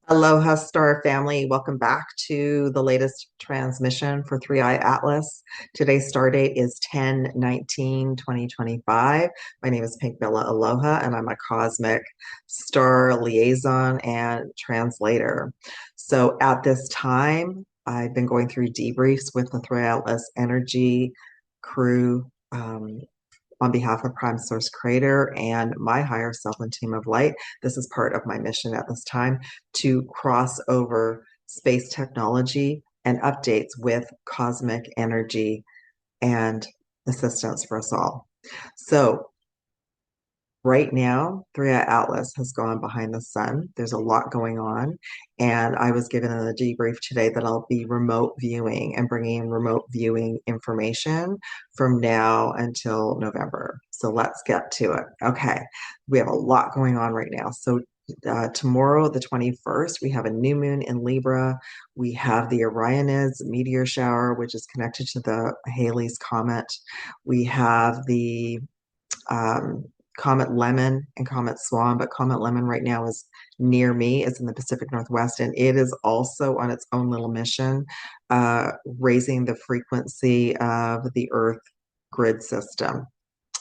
Aloha Star family, welcome back to the latest transmission for 3i Atlas. Today's star date is 10/19/2025. My name is Pink Bella Aloha, and I'm a cosmic star liaison and translator. So at this time, I've been going through debriefs with the 3i Atlas Energy crew. On behalf of Prime Source Creator and my higher self and team of light. This is part of my mission at this time to cross over space technology and updates with cosmic energy and assistance for us all. So right now, 3i Atlas has gone behind the sun. There's a lot going on. And I was given a debrief today that I'll be remote viewing and bringing in remote viewing information from now until November. So let's get to it. Okay. We have a lot going on right now. So tomorrow, the 21st, we have a new moon in Libra. We have the Orionids meteor shower, which is connected to the Halley's Comet. We have the Comet Lemmon and Comet Swan, but Comet Lemmon right now is near me. It's in the Pacific Northwest, and it is also on its own little mission, raising the frequency of the Earth grid system.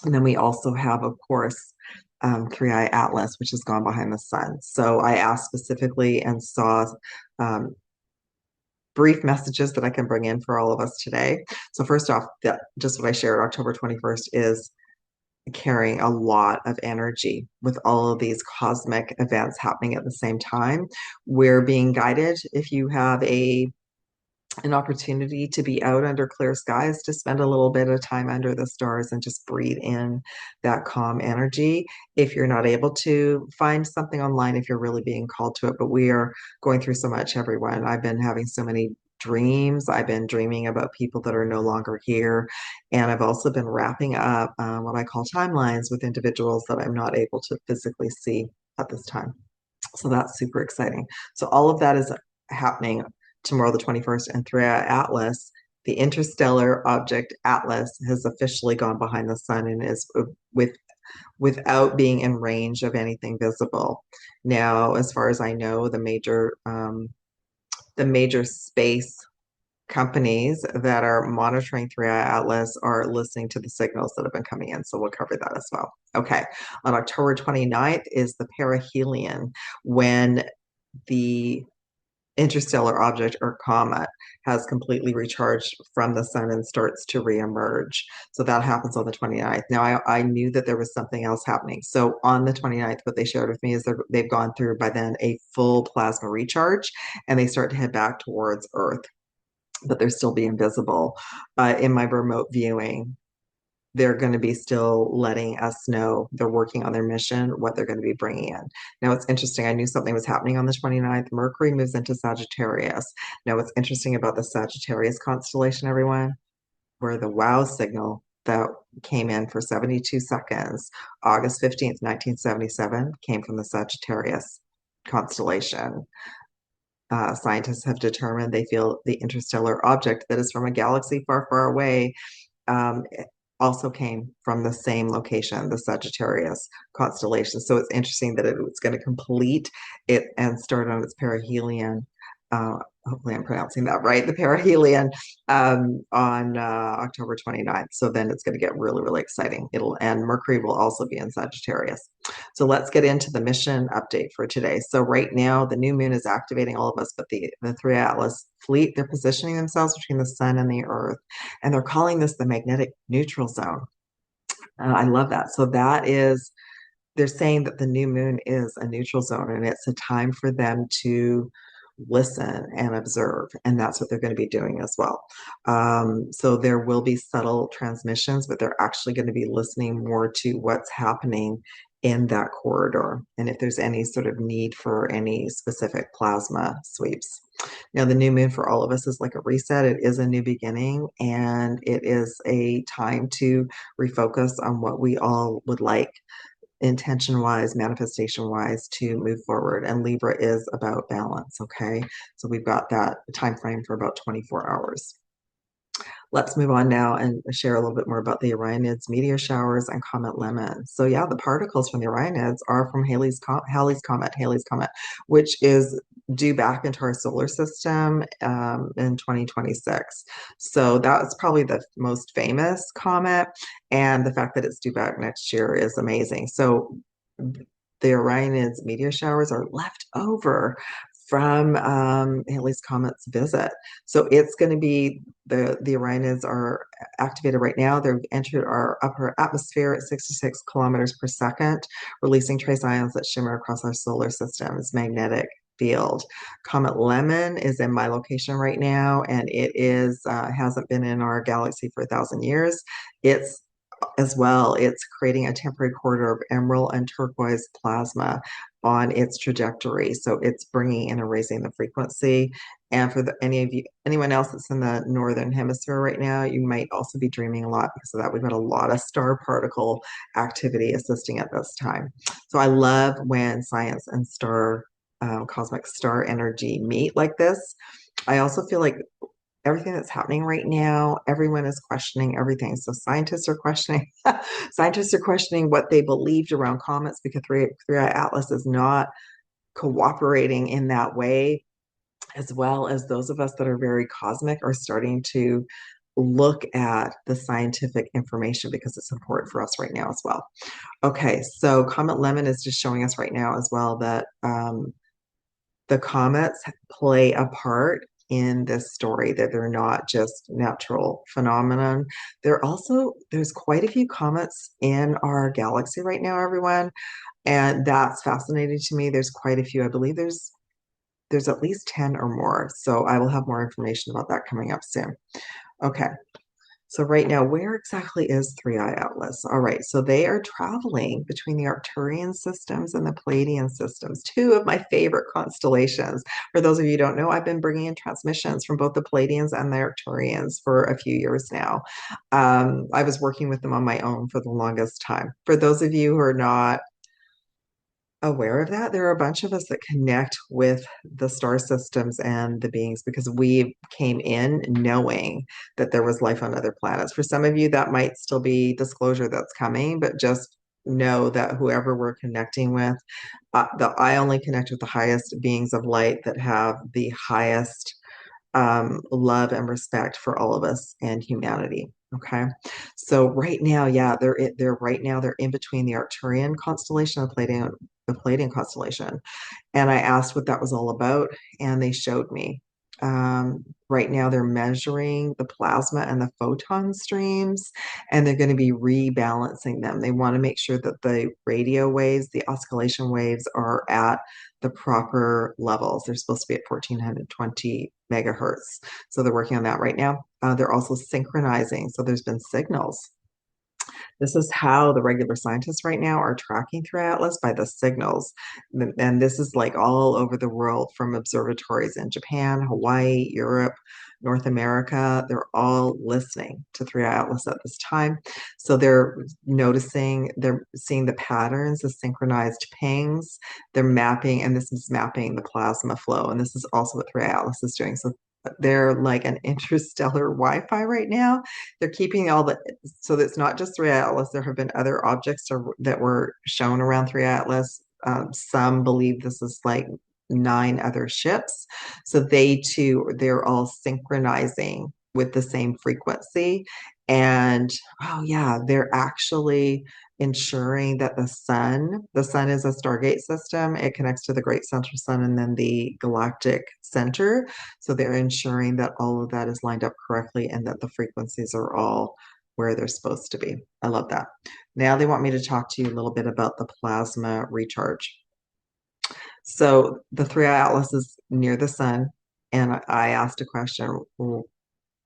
And then we also have, of course, 3i Atlas, which has gone behind the sun. So I asked specifically and saw brief messages that I can bring in for all of us today. So first off, just what I shared, October 21st is carrying a lot of energy with all of these cosmic events happening at the same time. We're being guided, if you have an opportunity to be out under clear skies, to spend a little bit of time under the stars and just breathe in that calm energy. If you're not able to, find something online if you're really being called to it. But we are going through so much, everyone. I've been having so many dreams. I've been dreaming about people that are no longer here. And I've also been wrapping up what I call timelines with individuals that I'm not able to physically see at this time. So that's super exciting. So all of that is happening tomorrow, the 21st, and 3i Atlas. The interstellar object Atlas has officially gone behind the sun and is with without being in range of anything visible. Now, as far as I know, the major space companies that are monitoring 3i Atlas are listening to the signals that have been coming in. So we'll cover that as well. Okay. On October 29th is the perihelion, when the interstellar object or comet has completely recharged from the sun and starts to reemerge. So that happens on the 29th. Now, I knew that there was something else happening. So on the 29th, what they shared with me is they've gone through by then a full plasma recharge, and they start to head back towards Earth, but they're still being visible. In my remote viewing, they're going to be still letting us know they're working on their mission, what they're going to be bringing in. Now, it's interesting. I knew something was happening on the 29th. Mercury moves into Sagittarius. Now, what's interesting about the Sagittarius constellation, everyone, where the wow signal that came in for 72 seconds, August 15th, 1977, came from the Sagittarius constellation. Scientists have determined they feel the interstellar object that is from a galaxy far, far away um, also came from the same location, the Sagittarius constellation. So it's interesting that it's going to complete it and start on its perihelion. Hopefully I'm pronouncing that right, the perihelion, on October 29th. So then it's going to get really, really exciting. And Mercury will also be in Sagittarius. So let's get into the mission update for today. So right now, the new moon is activating all of us, but the 3 Atlas fleet, they're positioning themselves between the sun and the earth, and they're calling this the magnetic neutral zone. I love that. So they're saying that the new moon is a neutral zone, and it's a time for them to listen and observe, and that's what they're going to be doing as well. So there will be subtle transmissions, but they're actually going to be listening more to what's happening in that corridor, and if there's any sort of need for any specific plasma sweeps. Now, the new moon for all of us is like a reset. It is a new beginning, and it is a time to refocus on what we all would like, intention wise, manifestation wise, to move forward. And Libra is about balance. Okay. So we've got that time frame for about 24 hours. Let's move on now and share a little bit more about the Orionids meteor showers and Comet Lemmon. So yeah, the particles from the Orionids are from Halley's Comet, which is due back into our solar system in 2026. So that's probably the most famous comet, and the fact that it's due back next year is amazing. So the Orionids meteor showers are left over from Halley's Comet's visit. So it's going to be the Orionids are activated right now. They've entered our upper atmosphere at 66 kilometers per second, releasing trace ions that shimmer across our solar system's magnetic field. Comet Lemmon is in my location right now, and it is hasn't been in our galaxy for 1,000 years. It's as well, it's creating a temporary corridor of emerald and turquoise plasma on its trajectory. So it's bringing and erasing the frequency. And for any of you, anyone else that's in the northern hemisphere right now, you might also be dreaming a lot because of that. We've got a lot of star particle activity assisting at this time. So I love when science and cosmic star energy meet like this. I also feel like everything that's happening right now, everyone is questioning everything. So scientists are questioning scientists are questioning what they believed around comets because Three-Eye Atlas is not cooperating in that way, as well as those of us that are very cosmic are starting to look at the scientific information because it's important for us right now as well. Okay, so Comet Lemmon is just showing us right now as well that the comets play a part in this story, that they're not just natural phenomenon. There's quite a few comets in our galaxy right now, everyone, and that's fascinating to me. There's quite a few. I believe there's at least 10 or more. So I will have more information about that coming up soon. Okay. So right now, where exactly is Three-Eye Atlas? All right, so they are traveling between the Arcturian systems and the Pleiadian systems, two of my favorite constellations. For those of you who don't know, I've been bringing in transmissions from both the Pleiadians and the Arcturians for a few years now. I was working with them on my own for the longest time. For those of you who are not aware of that, there are a bunch of us that connect with the star systems and the beings because we came in knowing that there was life on other planets. For some of you, that might still be disclosure that's coming, but just know that whoever we're connecting with, I only connect with the highest beings of light that have the highest love and respect for all of us and humanity. Okay, so right now, yeah, they're in between the Arcturian constellation and the Pleiadian constellation, and I asked what that was all about, and they showed me. Right now, they're measuring the plasma and the photon streams, and they're going to be rebalancing them. They want to make sure that the radio waves, the oscillation waves, are at the proper levels. They're supposed to be at 1420 megahertz. So they're working on that right now. They're also synchronizing. So there's been signals. This is how the regular scientists right now are tracking through Atlas by the signals. And this is like all over the world from observatories in Japan, Hawaii, Europe, North America. They're all listening to 3-Eye Atlas at this time. So they're seeing the patterns, the synchronized pings. They're mapping, and this is mapping the plasma flow. And this is also what 3-Eye Atlas is doing. So they're like an interstellar Wi-Fi right now. They're keeping so that it's not just 3-Eye Atlas. There have been other objects that were shown around 3-Eye Atlas. Some believe this is like 9 other ships. So they're all synchronizing with the same frequency. And oh yeah, they're actually ensuring that the sun is a Stargate system. It connects to the Great Central Sun and then the galactic center. So they're ensuring that all of that is lined up correctly and that the frequencies are all where they're supposed to be. I love that. Now they want me to talk to you a little bit about the plasma recharge. So the 3-Eye Atlas is near the sun, and I asked a question, well,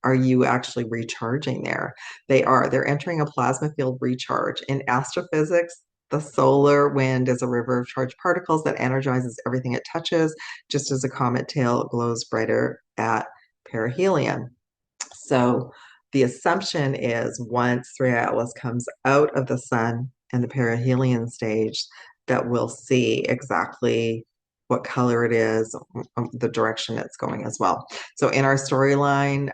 are you actually recharging there? They are. They're entering a plasma field recharge. In astrophysics, the solar wind is a river of charged particles that energizes everything it touches, just as a comet tail glows brighter at perihelion. So the assumption is once 3-Eye Atlas comes out of the sun and the perihelion stage, that we'll see exactly what color it is, the direction it's going as well. So in our storyline,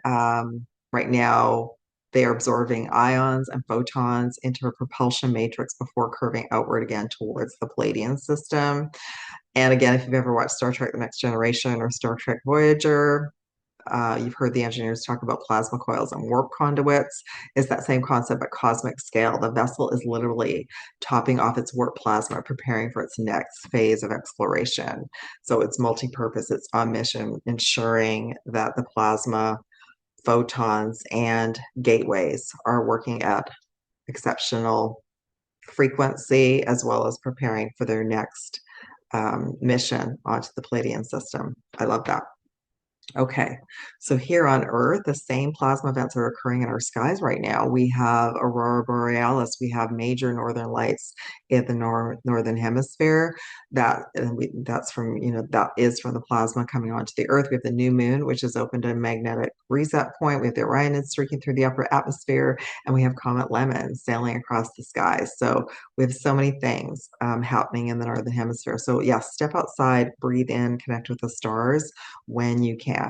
right now, they are absorbing ions and photons into a propulsion matrix before curving outward again towards the Pleiadian system. And again, if you've ever watched Star Trek: The Next Generation or Star Trek Voyager, you've heard the engineers talk about plasma coils and warp conduits. Is that same concept at cosmic scale. The vessel is literally topping off its warp plasma, preparing for its next phase of exploration. So it's multi-purpose, it's on mission, ensuring that the plasma, photons, and gateways are working at exceptional frequency, as well as preparing for their next mission onto the Pleiadian system. I love that. Okay, so here on Earth, the same plasma events are occurring in our skies right now. We have aurora borealis, we have major northern lights in the northern hemisphere. That's from, that is from the plasma coming onto the Earth. We have the new moon, which has opened a magnetic reset point. We have the Orionids streaking through the upper atmosphere, and we have Comet Lemmon sailing across the sky. So we have so many things happening in the northern hemisphere. So yeah, step outside, breathe in, connect with the stars when you can.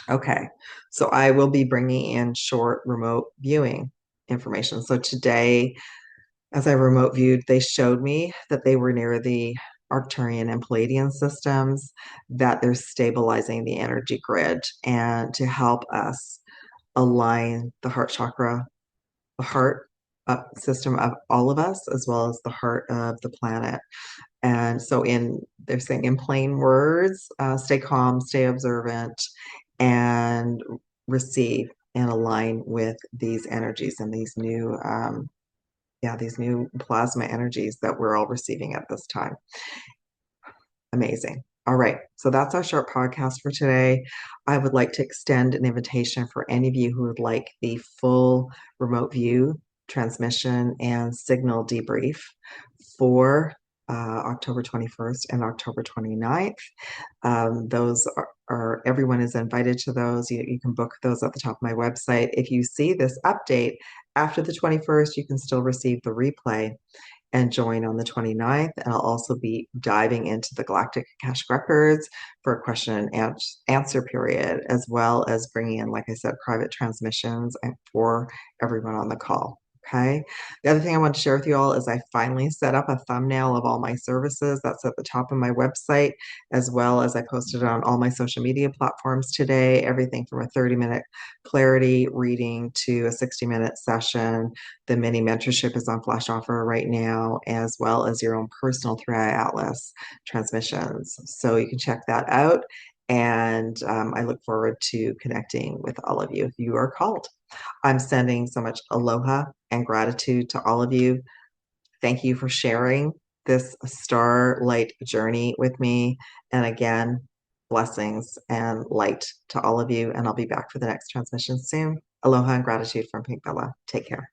Okay, so I will be bringing in short remote viewing information. So today, as I remote viewed, they showed me that they were near the Arcturian and Palladian systems, that they're stabilizing the energy grid and to help us align the heart chakra, the heart system of all of us, as well as the heart of the planet. And so they're saying in plain words, stay calm, stay observant, and receive and align with these energies and these new plasma energies that we're all receiving at this time. Amazing. All right, so that's our short podcast for today. I would like to extend an invitation for any of you who would like the full remote view, transmission, and signal debrief for October 21st and October 29th. Those everyone is invited to those. You can book those at the top of my website. If you see this update after the 21st, you can still receive the replay and join on the 29th. And I'll also be diving into the Galactic Akashic Records for a question and answer period, as well as bringing in, like I said, private transmissions and for everyone on the call. Okay. The other thing I want to share with you all is I finally set up a thumbnail of all my services. That's at the top of my website, as well as I posted it on all my social media platforms today. Everything from a 30-minute clarity reading to a 60-minute session. The mini mentorship is on flash offer right now, as well as your own personal 3i Atlas transmissions. So you can check that out. And I look forward to connecting with all of you if you are called. I'm sending so much aloha and gratitude to all of you. Thank you for sharing this starlight journey with me. And again, blessings and light to all of you. And I'll be back for the next transmission soon. Aloha and gratitude from Pink Bella. Take care.